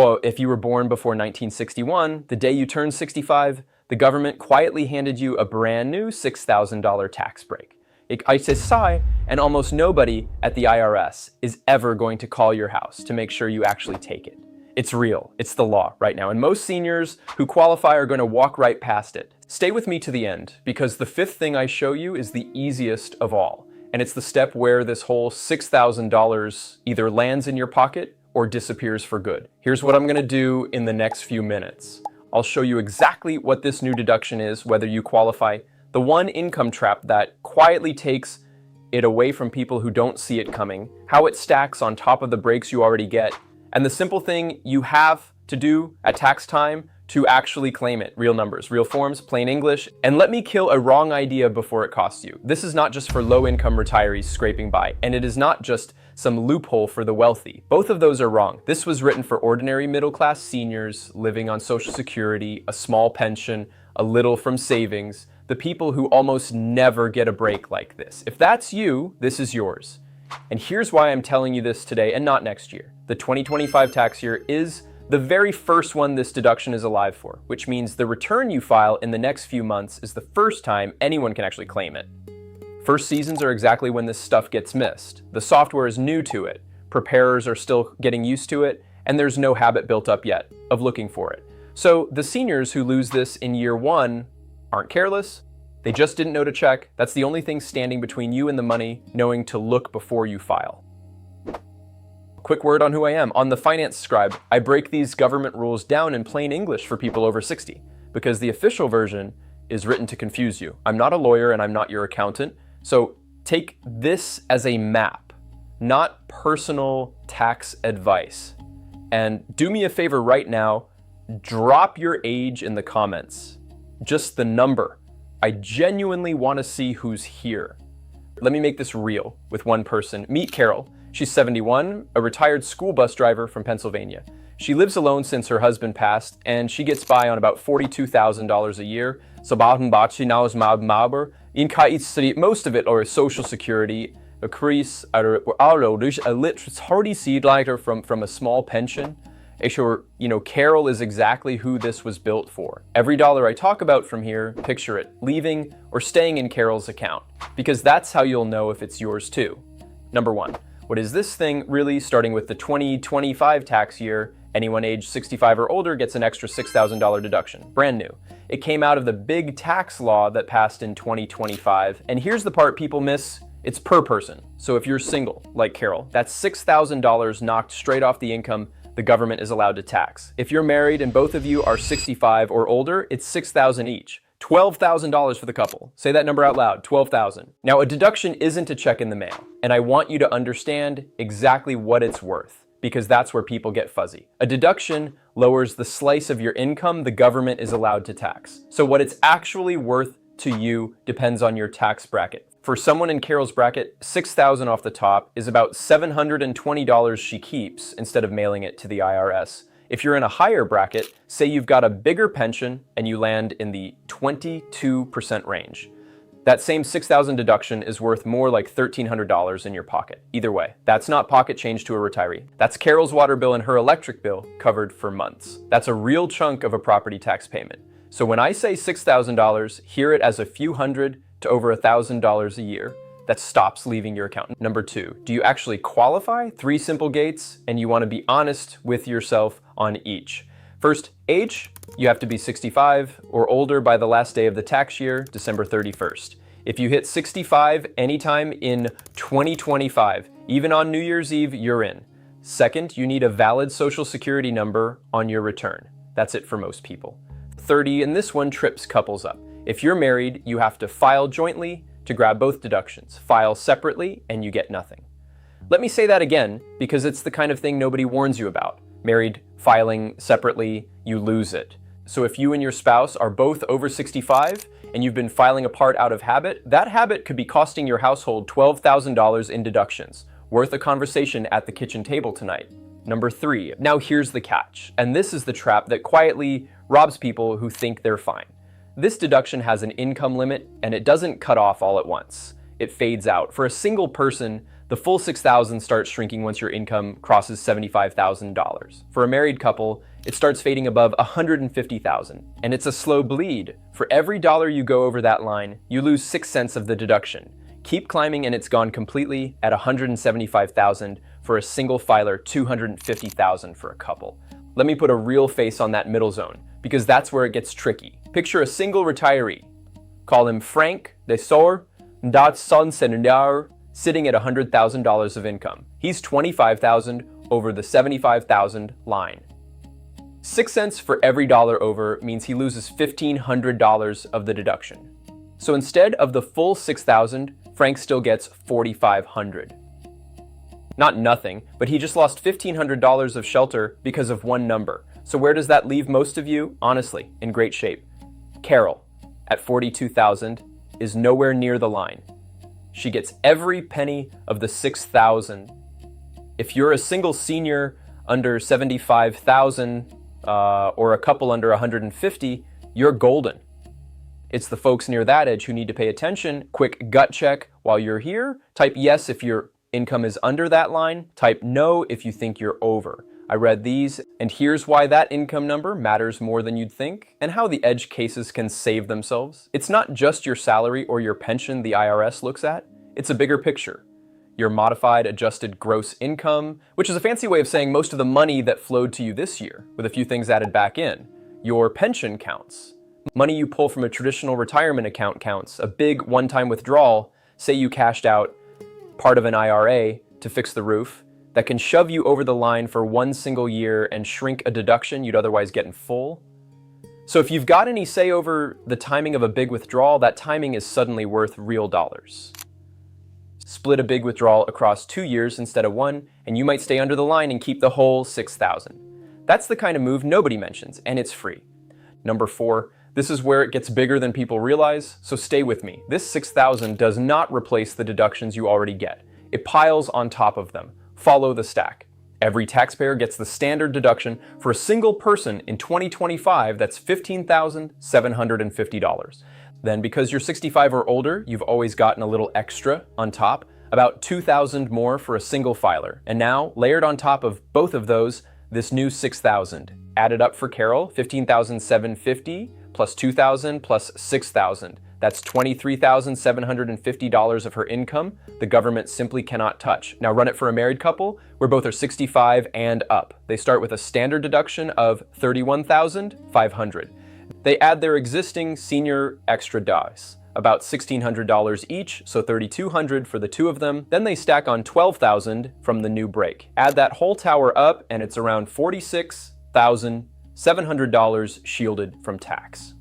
So if you were born before 1961, the day you turned 65, the government quietly handed you a brand new $6,000 tax break. And almost nobody at the IRS is ever going to call your house to make sure you actually take it. It's real. It's the law right now. And most seniors who qualify are going to walk right past it. Stay with me to the end, because the fifth thing I show you is the easiest of all. And it's the step where this whole $6,000 either lands in your pocket or disappears for good. Here's what I'm going to do in the next few minutes. I'll show you exactly what this new deduction is, whether you qualify, the one income trap that quietly takes it away from people who don't see it coming, how it stacks on top of the breaks you already get, and the simple thing you have to do at tax time to actually claim it. Real numbers, real forms, plain English. And let me kill a wrong idea before it costs you. This is not just for low-income retirees scraping by, and it is not just some loophole for the wealthy. Both of those are wrong. This was written for ordinary middle-class seniors living on Social Security, a small pension, a little from savings, the people who almost never get a break like this. If that's you, this is yours. And here's why I'm telling you this today and not next year. The 2025 tax year is the very first one this deduction is alive for, which means the return you file in the next few months is the first time anyone can actually claim it. First seasons are exactly when this stuff gets missed. The software is new to it, preparers are still getting used to it, and there's no habit built up yet of looking for it. So the seniors who lose this in year one aren't careless, they just didn't know to check. That's the only thing standing between you and the money, knowing to look before you file. Quick word on who I am. On the Finance Scribe, I break these government rules down in plain English for people over 60, because the official version is written to confuse you. I'm not a lawyer and I'm not your accountant, so take this as a map, not personal tax advice. And do me a favor right now, drop your age in the comments, just the number. I genuinely want to see who's here. Let me make this real with one person. Meet Carol. She's 71, a retired school bus driver from Pennsylvania. She lives alone since her husband passed, and she gets by on about $42,000 a year. Most of it are Social Security, from a small pension. Carol is exactly who this was built for. Every dollar I talk about from here, picture it leaving or staying in Carol's account, because that's how you'll know if it's yours too. Number one, what is this thing really? Starting with the 2025 tax year, anyone age 65 or older gets an extra $6,000 deduction, brand new. It came out of the big tax law that passed in 2025, and here's the part people miss. It's per person. So if you're single, like Carol, that's $6,000 knocked straight off the income the government is allowed to tax. If you're married and both of you are 65 or older, it's $6,000 each. $12,000 for the couple. Say that number out loud, 12,000. Now, a deduction isn't a check in the mail, and I want you to understand exactly what it's worth, because that's where people get fuzzy. A deduction lowers the slice of your income the government is allowed to tax. So what it's actually worth to you depends on your tax bracket. For someone in Carol's bracket, $6,000 off the top is about $720 she keeps instead of mailing it to the IRS. If you're in a higher bracket, say you've got a bigger pension and you land in the 22% range, that same $6,000 deduction is worth more like $1,300 in your pocket. Either way, that's not pocket change to a retiree. That's Carol's water bill and her electric bill covered for months. That's a real chunk of a property tax payment. So when I say $6,000, hear it as a few hundred to over $1,000 a year that stops leaving your account. Number two, do you actually qualify? 3 simple gates, and you want to be honest with yourself on each. First, age, you have to be 65 or older by the last day of the tax year, December 31st. If you hit 65 anytime in 2025, even on New Year's Eve, you're in. Second, you need a valid Social Security number on your return. That's it for most people. 30, and this one trips couples up. If you're married, you have to file jointly to grab both deductions. File separately, and you get nothing. Let me say that again, because it's the kind of thing nobody warns you about. Married, filing separately, you lose it. So if you and your spouse are both over 65 and you've been filing apart out of habit, that habit could be costing your household $12,000 in deductions. Worth a conversation at the kitchen table tonight. Number 3, now here's the catch, and this is the trap that quietly robs people who think they're fine. This deduction has an income limit, and it doesn't cut off all at once. It fades out. For a single person, The full $6,000 starts shrinking once your income crosses $75,000. For a married couple, it starts fading above $150,000, and it's a slow bleed. For every dollar you go over that line, you lose 6 cents of the deduction. Keep climbing and it's gone completely at $175,000 for a single filer, $250,000 for a couple. Let me put a real face on that middle zone, because that's where it gets tricky. Picture a single retiree. Call him Frank Desor Datson sitting at $100,000 of income. He's $25,000 over the $75,000 line. 6 cents for every dollar over means he loses $1,500 of the deduction. So instead of the full $6,000, Frank still gets $4,500. Not nothing, but he just lost $1,500 of shelter because of one number. So where does that leave most of you? Honestly, in great shape. Carol, at $42,000, is nowhere near the line. She gets every penny of the $6,000. If you're a single senior under $75,000 or a couple under $150,000, you're golden. It's the folks near that edge who need to pay attention. Quick gut check while you're here. Type yes if your income is under that line. Type no if you think you're over. I read these, and here's why that income number matters more than you'd think, and how the edge cases can save themselves. It's not just your salary or your pension the IRS looks at, it's a bigger picture. Your modified adjusted gross income, which is a fancy way of saying most of the money that flowed to you this year, with a few things added back in. Your pension counts. Money you pull from a traditional retirement account counts. A big one-time withdrawal, say you cashed out part of an IRA to fix the roof, that can shove you over the line for one single year and shrink a deduction you'd otherwise get in full. So if you've got any say over the timing of a big withdrawal, that timing is suddenly worth real dollars. Split a big withdrawal across 2 years instead of one, and you might stay under the line and keep the whole $6,000. That's the kind of move nobody mentions, and it's free. Number 4, this is where it gets bigger than people realize, so stay with me. This $6,000 does not replace the deductions you already get. It piles on top of them. Follow the stack. Every taxpayer gets the standard deduction for a single person in 2025 that's $15,750. Then because you're 65 or older, you've always gotten a little extra on top, about $2,000 more for a single filer. And now, layered on top of both of those, this new $6,000. Added up for Carol, $15,750 plus $2,000 plus $6,000. That's $23,750 of her income the government simply cannot touch. Now run it for a married couple where both are 65 and up. They start with a standard deduction of $31,500. They add their existing senior extra dice, about $1,600 each, so $3,200 for the two of them. Then they stack on $12,000 from the new break. Add that whole tower up and it's around $46,700 shielded from tax.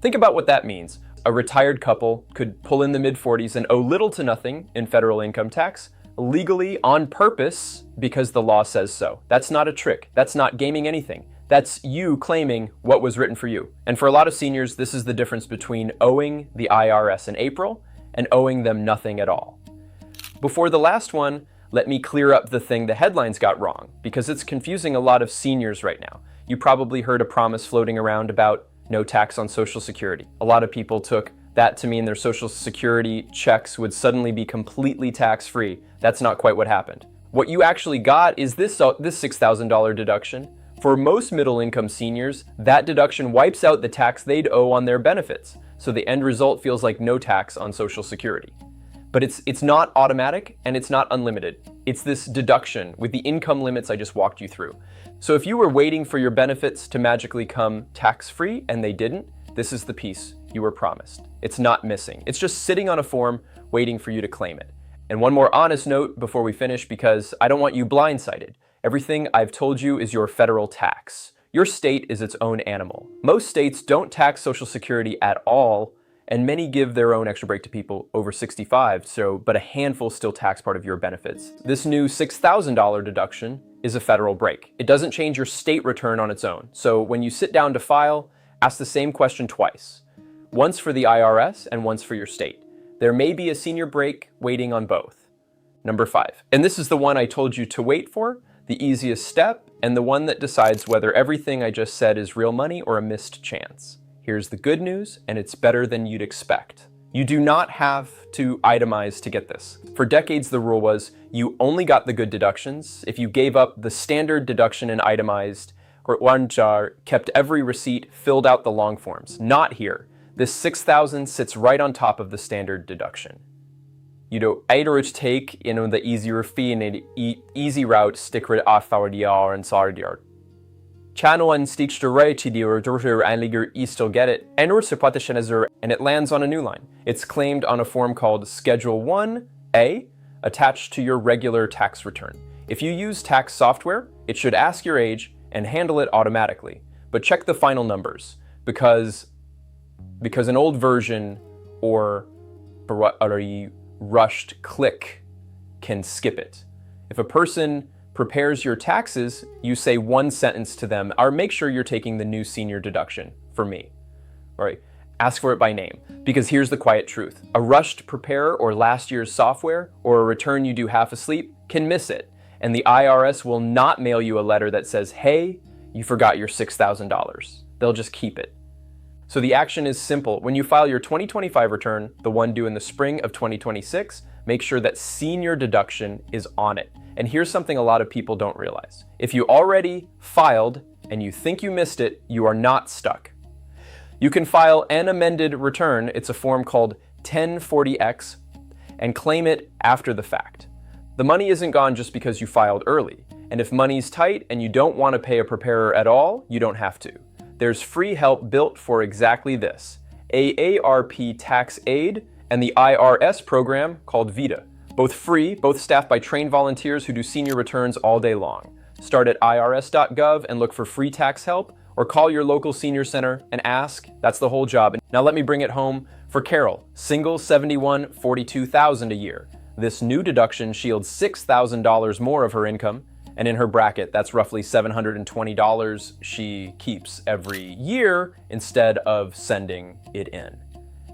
Think about what that means. A retired couple could pull in the mid-40s and owe little to nothing in federal income tax, legally on purpose because the law says so. That's not a trick. That's not gaming anything. That's you claiming what was written for you. And for a lot of seniors, this is the difference between owing the IRS in April and owing them nothing at all. Before the last one, let me clear up the thing the headlines got wrong, because it's confusing a lot of seniors right now. You probably heard a promise floating around about no tax on Social Security. A lot of people took that to mean their Social Security checks would suddenly be completely tax-free. That's not quite what happened. What you actually got is this $6,000 deduction. For most middle-income seniors, that deduction wipes out the tax they'd owe on their benefits, so the end result feels like no tax on Social Security. But it's not automatic and it's not unlimited. It's this deduction with the income limits I just walked you through. So if you were waiting for your benefits to magically come tax-free and they didn't, this is the piece you were promised. It's not missing. It's just sitting on a form waiting for you to claim it. And one more honest note before we finish, because I don't want you blindsided. Everything I've told you is your federal tax. Your state is its own animal. Most states don't tax Social Security at all, and many give their own extra break to people over 65, but a handful still tax part of your benefits. This new $6,000 deduction is a federal break. It doesn't change your state return on its own. So when you sit down to file, ask the same question twice. Once for the IRS and once for your state. There may be a senior break waiting on both. Number 5, and this is the one I told you to wait for, the easiest step, and the one that decides whether everything I just said is real money or a missed chance. Here's the good news, and it's better than you'd expect. You do not have to itemize to get this. For decades, the rule was you only got the good deductions if you gave up the standard deduction and itemized, or one jar, kept every receipt, filled out the long forms. Not here. This 6,000 sits right on top of the standard deduction. Eidorich take the easier fee and easy route sticker affaurdiar and sardiar. Channel and stitch the right to the order and you still get it, and it lands on a new line. It's claimed on a form called Schedule 1A, attached to your regular tax return. If you use tax software, it should ask your age and handle it automatically. But check the final numbers, because an old version or rushed click can skip it. If a person prepares your taxes, you say one sentence to them, or make sure you're taking the new senior deduction for me. All right, ask for it by name, because here's the quiet truth. A rushed preparer or last year's software or a return you do half asleep can miss it, and the IRS will not mail you a letter that says, hey, you forgot your $6,000. They'll just keep it. So the action is simple. When you file your 2025 return, the one due in the spring of 2026, make sure that senior deduction is on it. And here's something a lot of people don't realize. If you already filed and you think you missed it, you are not stuck. You can file an amended return, it's a form called 1040X, and claim it after the fact. The money isn't gone just because you filed early. And if money's tight and you don't want to pay a preparer at all, you don't have to. There's free help built for exactly this: AARP Tax Aid and the IRS program called VITA. Both free, both staffed by trained volunteers who do senior returns all day long. Start at irs.gov and look for free tax help, or call your local senior center and ask. That's the whole job. Now let me bring it home for Carol, single, 71, $42,000 a year. This new deduction shields $6,000 more of her income, and in her bracket, that's roughly $720 she keeps every year instead of sending it in.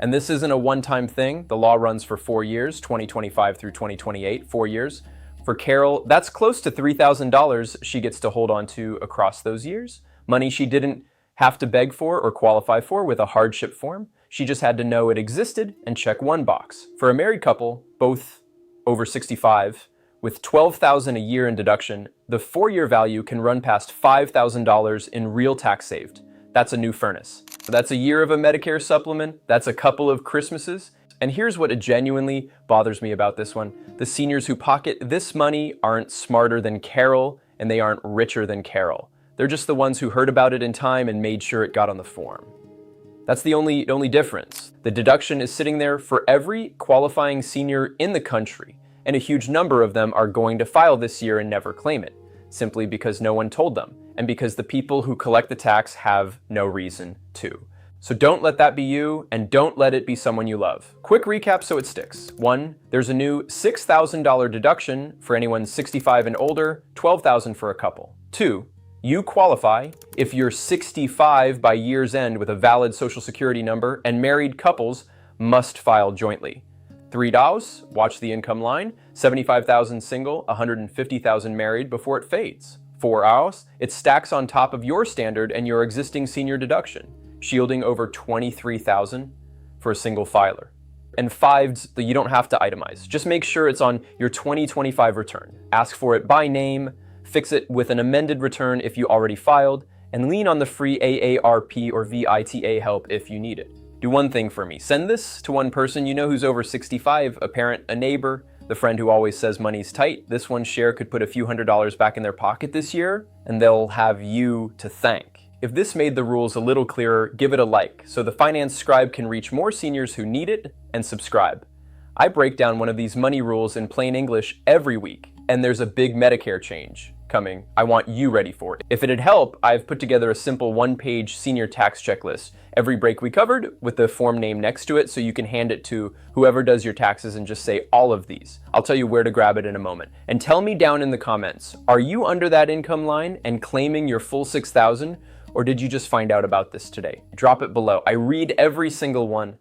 And this isn't a one-time thing. The law runs for 4 years, 2025 through 2028, 4 years. For Carol, that's close to $3,000 she gets to hold on to across those years. Money she didn't have to beg for or qualify for with a hardship form. She just had to know it existed and check one box. For a married couple, both over 65, with $12,000 a year in deduction, the 4-year value can run past $5,000 in real tax saved. That's a new furnace. That's a year of a Medicare supplement. That's a couple of Christmases. And here's what genuinely bothers me about this one. The seniors who pocket this money aren't smarter than Carol, and they aren't richer than Carol. They're just the ones who heard about it in time and made sure it got on the form. That's the only difference. The deduction is sitting there for every qualifying senior in the country, and a huge number of them are going to file this year and never claim it, simply because no one told them, and because the people who collect the tax have no reason to. So don't let that be you, and don't let it be someone you love. Quick recap so it sticks. 1, there's a new $6,000 deduction for anyone 65 and older, $12,000 for a couple. 2, you qualify if you're 65 by year's end with a valid Social Security number, and married couples must file jointly. $3, watch the income line, 75,000 single, 150,000 married before it fades. $4, it stacks on top of your standard and your existing senior deduction, shielding over 23,000 for a single filer. And 5, you don't have to itemize. Just make sure it's on your 2025 return. Ask for it by name, fix it with an amended return if you already filed, and lean on the free AARP or VITA help if you need it. Do one thing for me. Send this to one person you know who's over 65, a parent, a neighbor, the friend who always says money's tight. This one share could put a few $100s back in their pocket this year, and they'll have you to thank. If this made the rules a little clearer, give it a like so the Finance Scribe can reach more seniors who need it, and subscribe. I break down one of these money rules in plain English every week, and there's a big Medicare change coming. I want you ready for it. If it'd help, I've put together a simple 1-page senior tax checklist. Every break we covered with the form name next to it so you can hand it to whoever does your taxes and just say all of these. I'll tell you where to grab it in a moment. And tell me down in the comments, are you under that income line and claiming your full 6,000, or did you just find out about this today? Drop it below. I read every single one.